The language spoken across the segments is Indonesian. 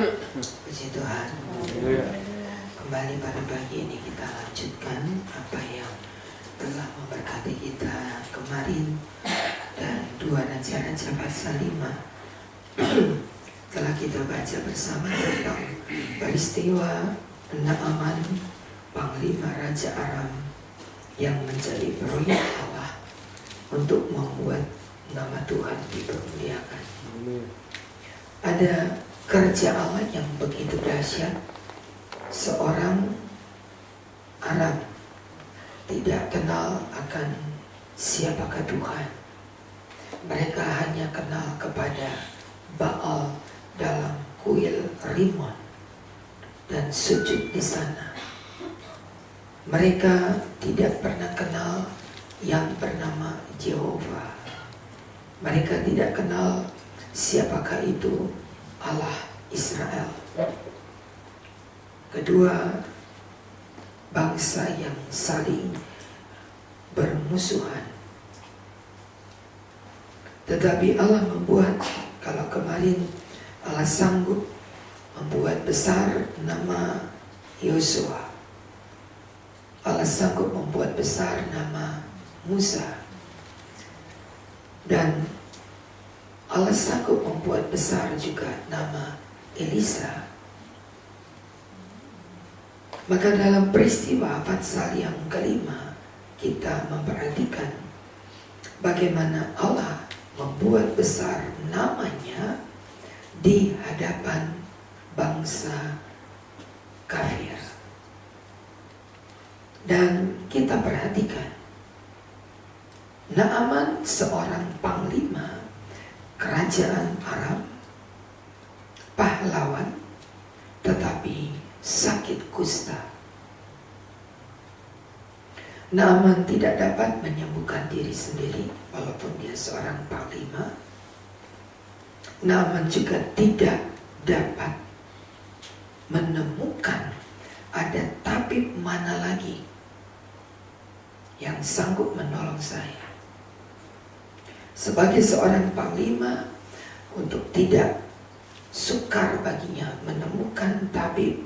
Puji Tuhan. Kembali pada pagi ini kita lanjutkan apa yang telah memberkati kita kemarin. Dan 2 Raja-Raja pasal 5 telah kita baca bersama tentang peristiwa Naaman, Panglima Raja Aram, yang menjadi proyek Allah untuk membuat nama Tuhan dipermuliakan. Ada kerja Allah yang begitu dahsyat. Seorang Arab tidak kenal akan siapakah Tuhan. Mereka hanya kenal kepada Baal dalam kuil Rimon dan sujud di sana. Mereka tidak pernah kenal yang bernama Jehovah. Mereka tidak kenal siapakah itu Allah Israel. Kedua bangsa yang saling bermusuhan. Tetapi Allah membuat, kalau kemarin Allah sanggup membuat besar nama Yosua. Allah sanggup membuat besar nama Musa. Dan Allah sanggup membuat besar juga nama Elisa. Maka dalam peristiwa pasal yang kelima kita memperhatikan bagaimana Allah membuat besar namanya di hadapan bangsa kafir. Dan kita perhatikan Naaman seorang panglima kerajaan Aram, pahlawan, tetapi sakit kusta. Naaman tidak dapat menyembuhkan diri sendiri walaupun dia seorang panglima. Naaman juga tidak dapat menemukan ada tabib mana lagi yang sanggup menolong saya. Sebagai seorang panglima, untuk tidak sukar baginya menemukan tabib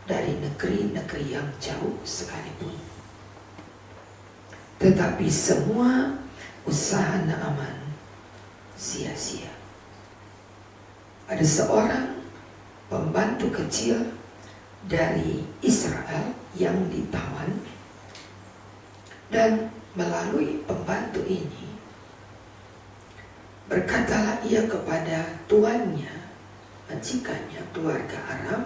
dari negeri-negeri yang jauh sekalipun. Tetapi semua usaha Naaman sia-sia. Ada seorang pembantu kecil dari Israel yang ditawan, dan melalui pembantu ini berkatalah ia kepada tuannya, majikannya, keluarga Aram,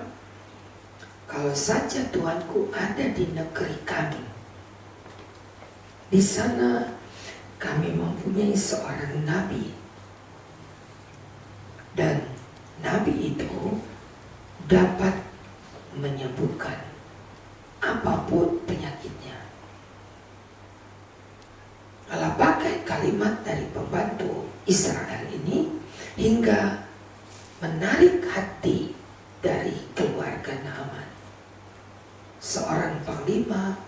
kalau saja tuanku ada di negeri kami, di sana kami mempunyai seorang nabi, dan nabi itu dapat menyembuhkan apapun penyakitnya. Allah pakai kalimat dari pembantu Israel ini hingga menarik hati dari keluarga Naaman. Seorang panglima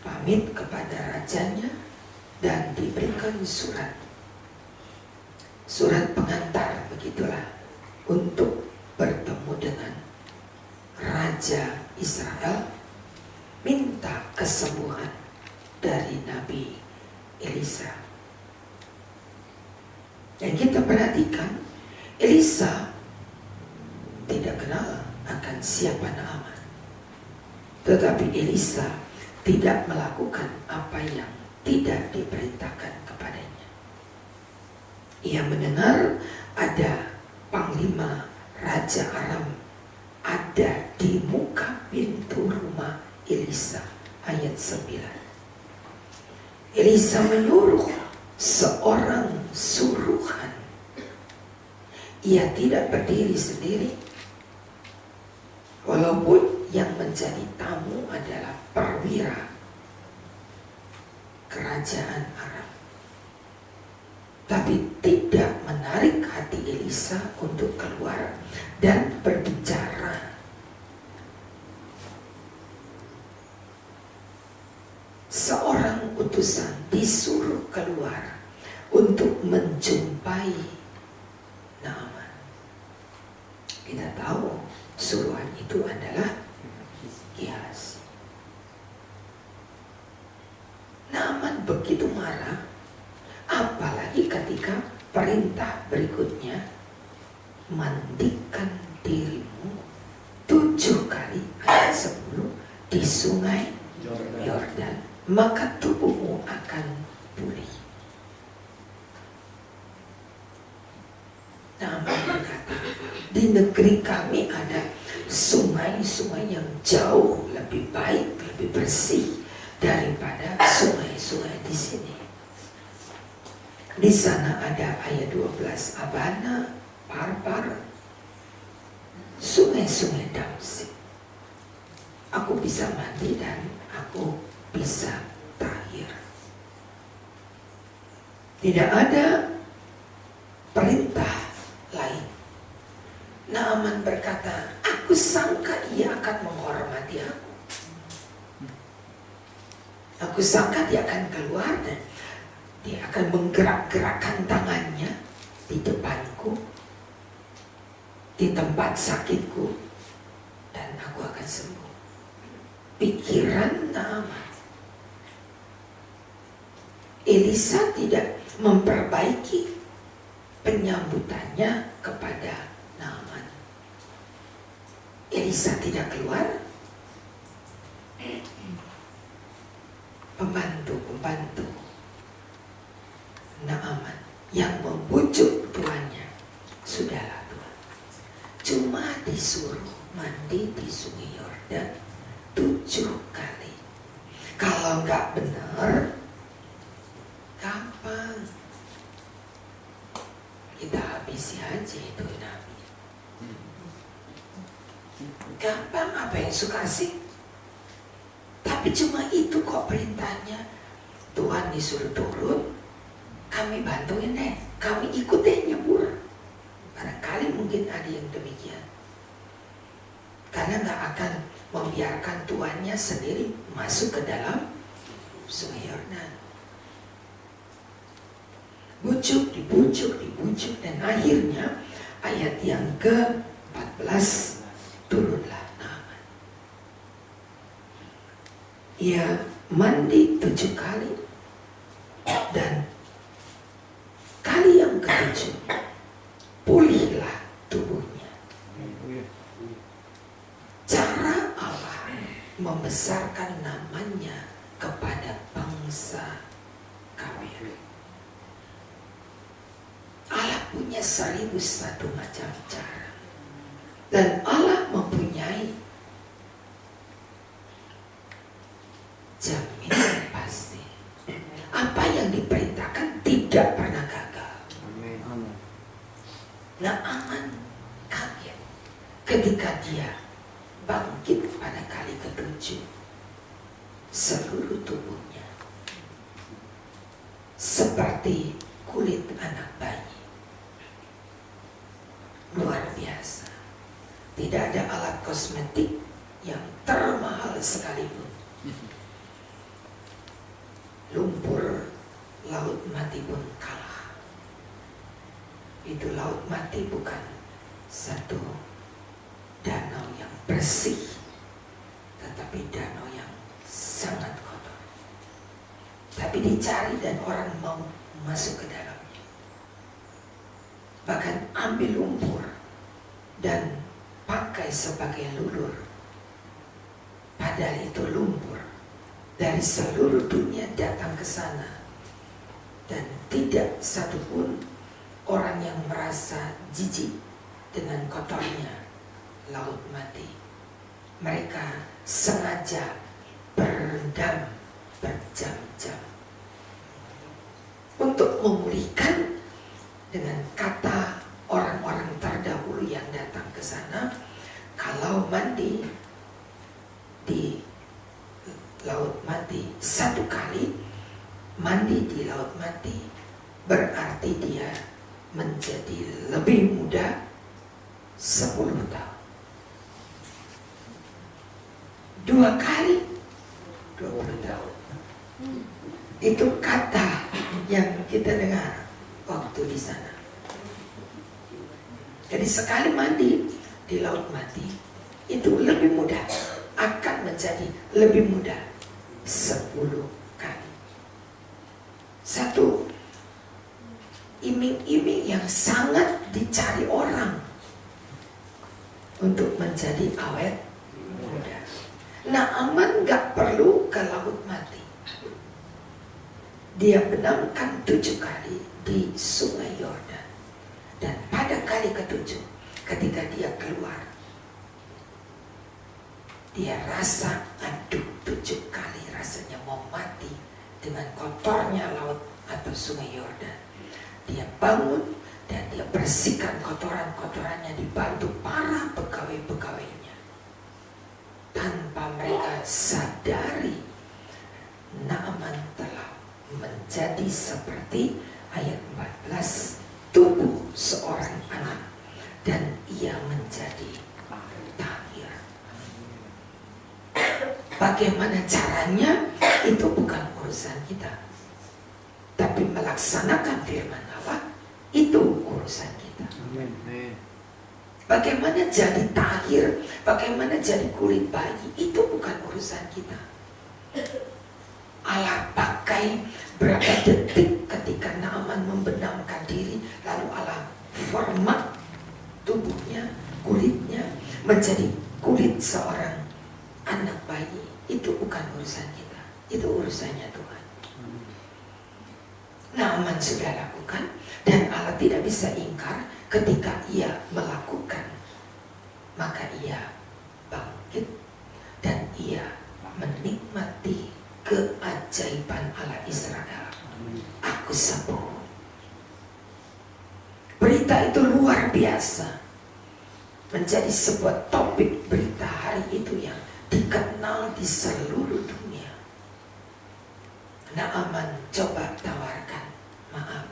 pamit kepada rajanya dan diberikan surat pengantar, begitulah, untuk bertemu dengan Raja Israel, minta kesembuhan dari Nabi Elisa. Dan kita perhatikan, Elisa tidak kenal akan siapa Naaman. Tetapi Elisa tidak melakukan apa yang tidak diperintahkan kepadanya. Ia mendengar ada panglima Raja Aram ada di muka pintu rumah Elisa. Ayat 9. Elisa menyuruh seorang suruhan. Ia tidak berdiri sendiri, walaupun yang menjadi tamu adalah perwira kerajaan Aram. Tapi tidak menarik hati Elisa untuk keluar dan berbicara. Seorang utusan disuruh keluar untuk menjumpai Naaman. Kita tahu suruhan itu adalah Gehazi. Naaman begitu marah, apalagi ketika perintah berikutnya, mandikan dirimu 7 kali ayat 10 di sungai Yordan, maka tubuhmu akan pulih. Naaman berkata, di negeri kami ada sungai-sungai yang jauh lebih baik, lebih bersih daripada sungai-sungai di sini. Di sana ada ayat 12, Abana, Parpar, sungai-sungai Damsik. Aku bisa mandi dan aku bisa tahir. Tidak ada perintah lain. Naaman berkata, aku sangka ia akan menghormati aku. Aku sangka dia akan keluar dan dia akan menggerak-gerakkan tangannya di depanku, di tempat sakitku, dan aku akan sembuh. Pikiran Naaman. Elisa tidak memperbaiki penyambutannya kepada Naaman. Elisa tidak keluar. Pembantu Naaman yang membujuk tuannya, sudahlah Tuhan, cuma disuruh mandi di sungai Yordan 7 kali. Kalau nggak benar, gampang kita habisi aja itu nabi. Gampang, apa yang suka sih? Tapi cuma itu kok perintahnya. Tuhan disuruh turun, kami bantuin deh, kami ikut deh nyebur. Barangkali mungkin ada yang demikian. Karena gak akan membiarkan tuannya sendiri masuk ke dalam sungai Yordan. Bujuk, dibujuk, dan akhirnya ayat yang ke-14 turunlah Naaman. Ia mandi 7 kali dan kali yang ke-7 pulihlah tubuhnya. Cara Allah membesarkan namanya kepada bangsa kafir. Allah punya 1001 macam cara. Dan Allah mempunyai jaminan pasti. Apa yang diperintahkan tidak pernah gagal. Naaman kaget ketika dia bangkit pada kali ke-7. Seluruh tubuhnya seperti kulit anak bayi. Luar biasa. Tidak ada alat kosmetik yang termahal sekalipun. Lumpur laut mati pun kalah. Itu laut mati bukan satu danau yang bersih, tetapi danau yang sangat kotor. Tapi dicari dan orang mau masuk ke dalamnya. Bahkan ambil lumpur dan pakai sebagai lulur. Padahal itu lumpur dari seluruh dunia datang ke sana. Dan tidak satupun orang yang merasa jijik dengan kotornya laut mati. Mereka sengaja berendam berjam-jam untuk memulihkan. Dengan kata orang-orang terdahulu yang datang ke sana, kalau mandi di laut mati 1 kali, mandi di laut mati berarti dia menjadi lebih muda 10 tahun. 2 kali 20 tahun. Itu kata yang kita dengar waktu di sana. Jadi sekali mandi di laut mati itu lebih mudah, akan menjadi lebih mudah 10 kali. Satu iming-iming yang sangat dicari orang untuk menjadi awet muda. Naaman gak perlu ke laut mati. Dia benamkan 7 kali di sungai Yordan. Dan pada kali ke-7 ketika dia keluar, dia rasa aduh 7 kali rasanya mau mati dengan kotornya laut atau sungai Yordan. Dia bangun dan dia bersihkan kotoran-kotorannya dibantu para pegawai-pegawainya. Tanpa mereka sadari, Naaman telah menjadi seperti ayat 14, tubuh seorang anak, dan ia menjadi tahir. Bagaimana caranya itu bukan urusan kita, tapi melaksanakan firman Allah itu urusan kita. Bagaimana jadi tahir, bagaimana jadi kulit bayi, itu bukan urusan kita. Allah pakai berapa detik ketika Naaman membenamkan diri, lalu Allah format tubuhnya, kulitnya menjadi kulit seorang anak bayi. Itu bukan urusan kita, itu urusannya Tuhan. Naaman sudah lakukan, dan Allah tidak bisa ingkar ketika ia melakukan. Maka ia bangkit dan ia menikmati keajaiban Allah Israel. Aku sembuh. Berita itu luar biasa, menjadi sebuah topik berita hari itu yang dikenal di seluruh dunia. Naaman coba tawarkan, maaf,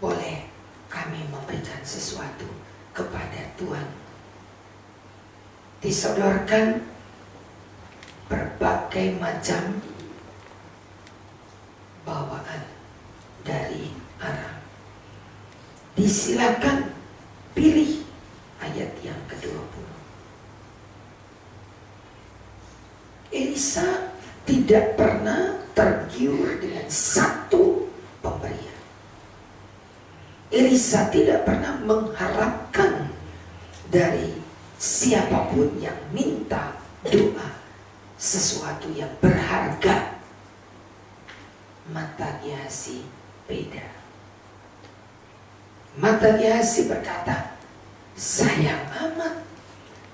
boleh kami memberikan sesuatu kepada Tuhan. Disodorkan berbagai macam bawaan dari Aram. Disilakan pilih ayat yang ke-20. Elisa tidak pernah tergiur dengan satu pemberian. Elisa tidak pernah mengharapkan dari siapapun yang minta doa sesuatu yang berharga. Mata Gehazi beda. Mata Gehazi berkata, sayang amat,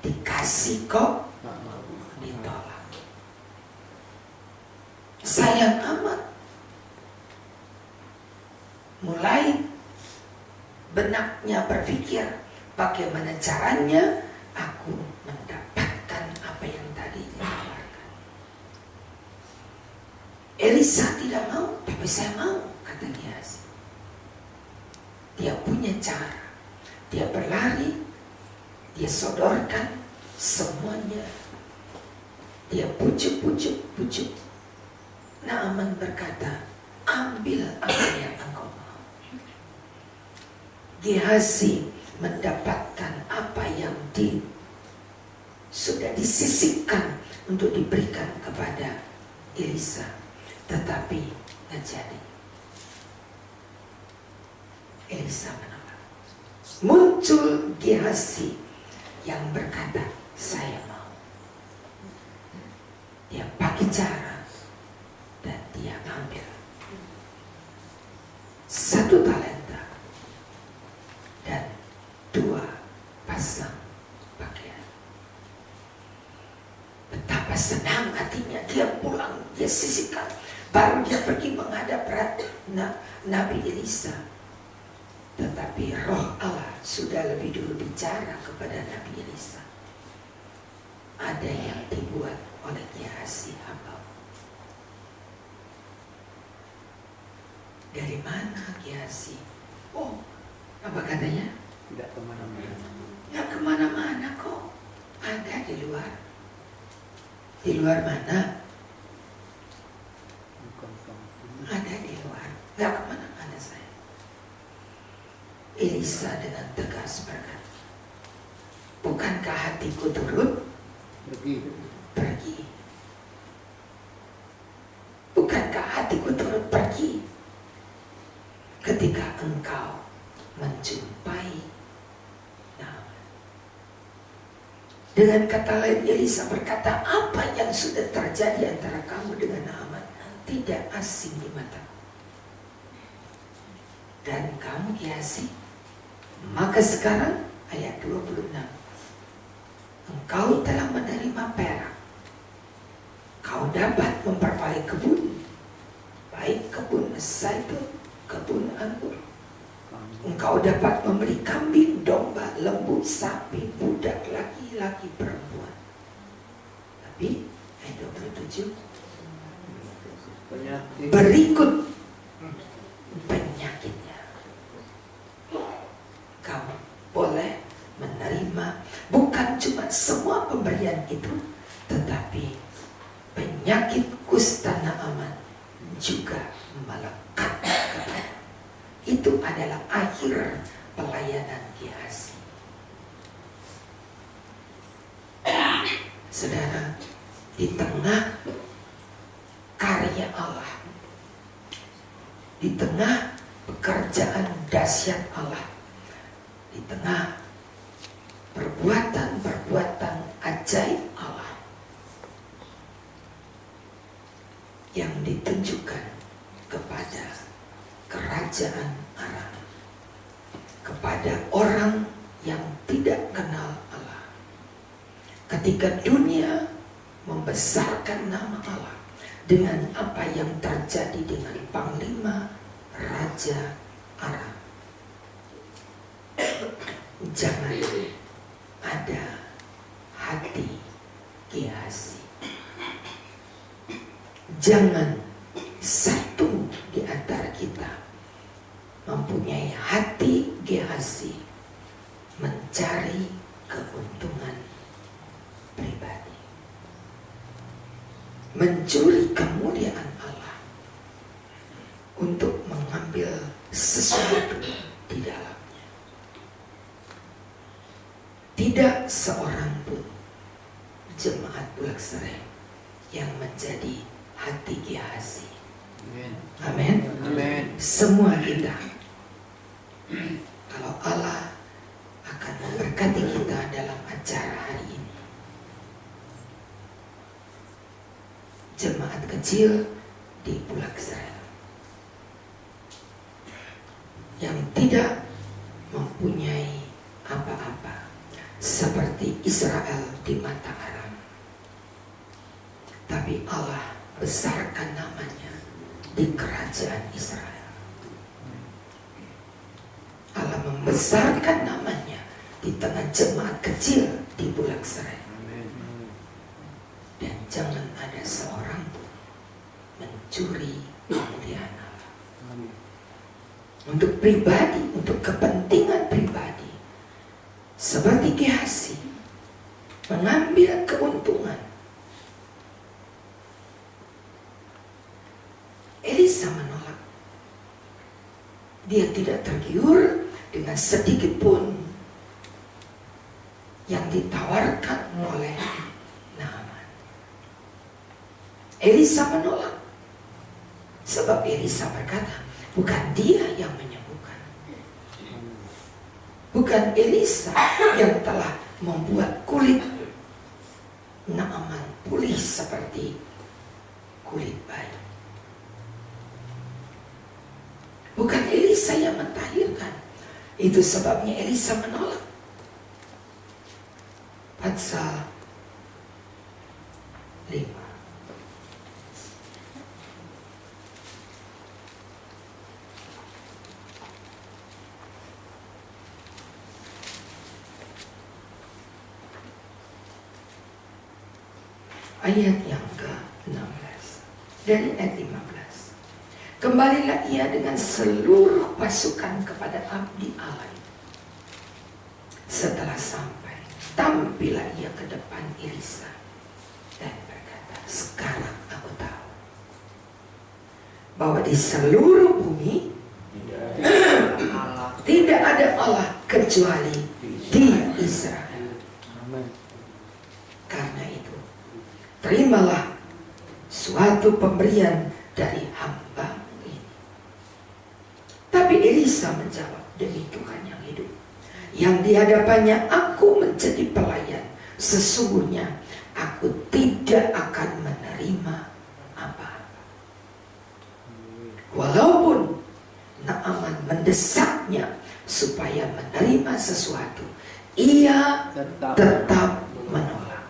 dikasih kok ditolak. Sayang amat. Mulai benaknya berpikir, bagaimana caranya aku mendapatkan apa yang tadi ditawarkan. Elisa tidak mau, tapi saya mau, kata Gehazi. Dia punya cara. Dia berlari, dia sodorkan semuanya. Dia pujuk. Naaman berkata, ambil apa yang engkau mau. Gehazi mendapatkan apa yang sudah disisipkan untuk diberikan kepada Elisa, tetapi tidak jadi. Elisa menolak. Muncul Gehazi yang berkata, saya mau. Dia pakai cara dan dia ambil 1 talenta dan 2 pasang pakaian. Betapa senang hatinya, dia pulang, dia sisihkan. Baru dia pergi menghadap Nabi Elisa. Tetapi roh Allah sudah lebih dulu bicara kepada Nabi Elisa. Ada yang dibuat oleh Gehazi hamba. Dari mana Gehazi? Oh, apa katanya? Tidak kemana-mana. Nggak kemana-mana kok. Ada di luar. Di luar mana? Ada di luar. Nggak kemana-mana saya. Elisa dengan tegas berkata, bukankah hatiku turut pergi? Bukankah hatiku turut pergi ketika engkau menjumpai Naaman? Dengan kata lain, Elisa berkata, apa yang sudah terjadi antara kamu dengan Naaman tidak asing di mataku. Dan kamu Gehazi, maka sekarang ayat 26, engkau telah menerima perak, kau dapat memperoleh kebun, baik kebun zaitun, kebun anggur. Engkau dapat membeli kambing, domba, lembu, sapi, budak laki-laki, perempuan. Tapi ayat 27, berikut penyakitnya, kamu boleh menerima bukan cuma semua pemberian itu, tetapi penyakit kusta Naaman juga melekat kepada. Itu adalah akhir pelayanan Gehazi. Saudara, di tengah karya Allah, di tengah pekerjaan dahsyat Allah, di tengah perbuatan-perbuatan ajaib Allah yang ditunjukkan kepada kerajaan Aram, kepada orang yang tidak kenal Allah, ketika dunia membesarkan nama Allah dengan apa yang terjadi dengan Panglima Raja Aram, jangan ada hati Gehazi. Jangan satu di antara kita mempunyai hati Gehazi mencari keuntungan pribadi, mencuri kemuliaan Allah untuk mengambil sesuatu di dalamnya. Tidak seorang pun jemaat Bulak-Serai yang menjadi hati Gehazi. Amin. Amin. Semua kita, kalau Allah akan memberkati kita dalam acara hari ini, jemaat kecil di Bulak-Serai yang tidak mempunyai apa-apa seperti Israel di mata Aram, tapi Allah besarkan namanya di kerajaan Israel. Allah membesarkan namanya di tengah jemaat kecil di Bulak-Serai. Dan jangan ada seorang pun mencuri kemuliaan Allah untuk pribadi, untuk kepentingan pribadi, seperti Gehazi mengambil keuntungan. Elisa menolak. Dia tidak tergiur dengan sedikit pun yang ditawarkan oleh Naaman. Elisa menolak. Sebab Elisa berkata, bukan dia yang menyembuhkan. Bukan Elisa yang telah membuat kulit Naaman pulih seperti kulit bayi. Bukan Elisa yang mentahirkan. Itu sebabnya Elisa menolak. Pasal 5. Ayat yang ke-16 dari ayat 15. Kembalilah ia dengan seluruh pasukan kepada abdi Allah. Setelah sampai, tampillah ia ke depan Elisa dan berkata, sekarang aku tahu bahwa di seluruh bumi tidak ada Allah kecuali di Israel. terimalah suatu pemberian dari hamba ini. Tapi Elisa menjawab, demi Tuhan yang hidup, yang di hadapannya aku menjadi pelayan, sesungguhnya aku tidak akan menerima apa-apa. Walaupun Naaman mendesaknya supaya menerima sesuatu, ia tetap menolak.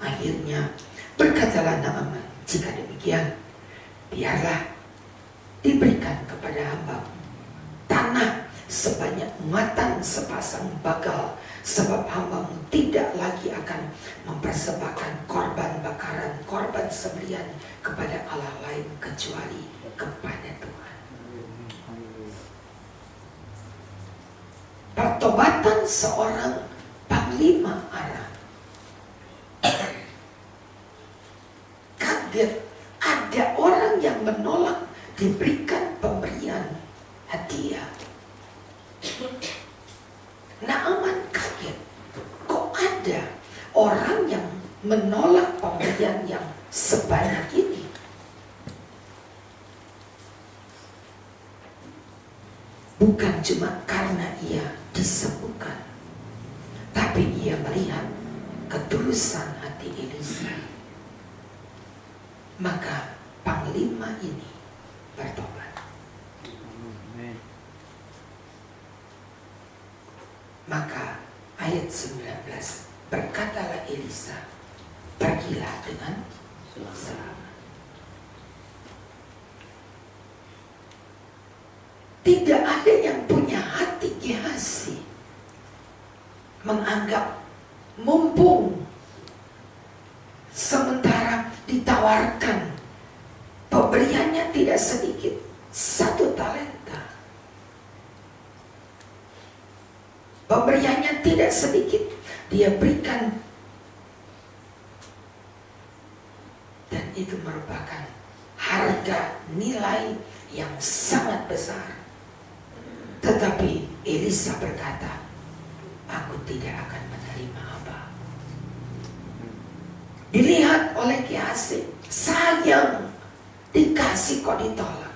Akhirnya berkatalah Naaman, jika demikian, biarlah diberikan kepada hamba tanah sebanyak muatan sepasang bagal, sebab hambamu tidak lagi akan mempersembahkan korban bakaran, korban sembelihan kepada Allah lain kecuali kepada Tuhan. Pertobatan seorang panglima Aram. Kaget, ada orang yang menolak diberikan pemberian hadiah. Naaman kaget, kok ada orang yang menolak pemberian yang sebanyak ini? Bukan cuma karena ia disembuhkan, tapi ia melihat ketulusan hati Elisa. Maka panglima ini bertobat. Maka ayat 19, berkatalah Elisa, pergilah dengan selamat. Tidak ada yang punya hati Gehazi menganggap mumpung sementara ditawarkan pemberiannya tidak sedikit, 1 talenta. Pemberiannya tidak sedikit, dia berikan, dan itu merupakan harga nilai yang sangat besar. Tetapi Elisa berkata, aku tidak akan menerima apa. Dilihat oleh Gehazi, sayang, dikasih kok ditolak.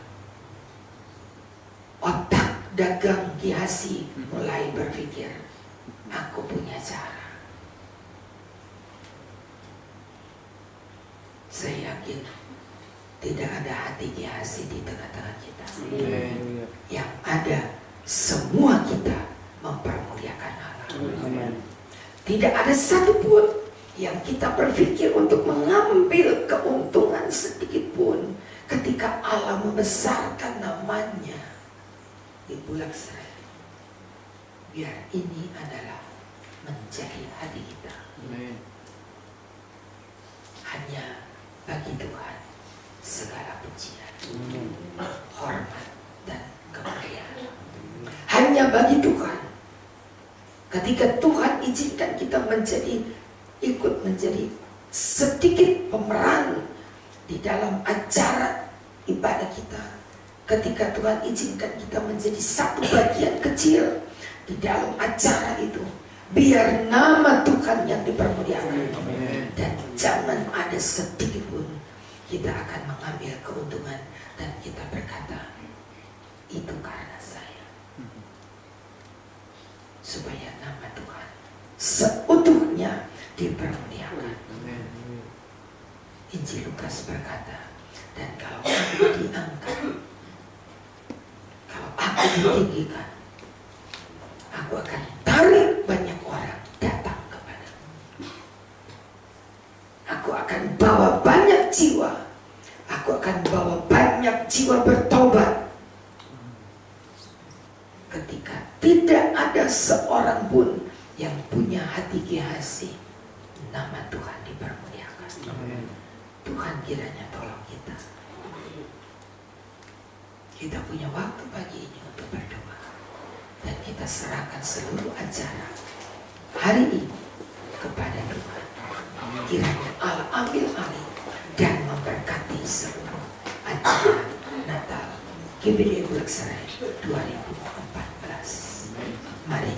Otak dagang Gehazi mulai berpikir, aku punya cara. Saya yakin tidak ada hati Gehazi di tengah-tengah kita. Yang ada, semua kita mempermuliakan Allah. Tidak ada satupun yang kita berpikir untuk mengambil keuntungan sedikit pun ketika Allah membesarkan namanya di Bulak-Serai. Biar ini adalah menjadi hati kita. Hanya bagi Tuhan segala pujian, hormat dan kemuliaan. Hanya bagi Tuhan. Ketika Tuhan izinkan kita ikut menjadi sedikit pemeran di dalam acara ibadah kita, ketika Tuhan izinkan kita menjadi satu bagian kecil di dalam acara itu, biar nama Tuhan yang dipermuliakan. Dan jangan ada sedikit pun kita akan mengambil keuntungan dan kita berkata, itu karena saya. Supaya nama Tuhan seutuhnya dipermuliakan. Injil Lukas berkata, dan kalau aku diangkat, kalau aku ditinggikan, aku akan tarik banyak orang datang kepadaku. Aku akan bawa banyak jiwa. Aku akan bawa banyak jiwa bertobat. Ketika tidak ada seorang pun yang punya hati Gehazi, nama Tuhan dipermuliakan. Tuhan kiranya tolong kita. Kita punya waktu pagi ini untuk berdoa. Dan kita serahkan seluruh acara hari ini kepada Tuhan. Kiranya Allah ambil alih dan memberkati seluruh acara Natal GBD Bulak-Serai 2014. Mari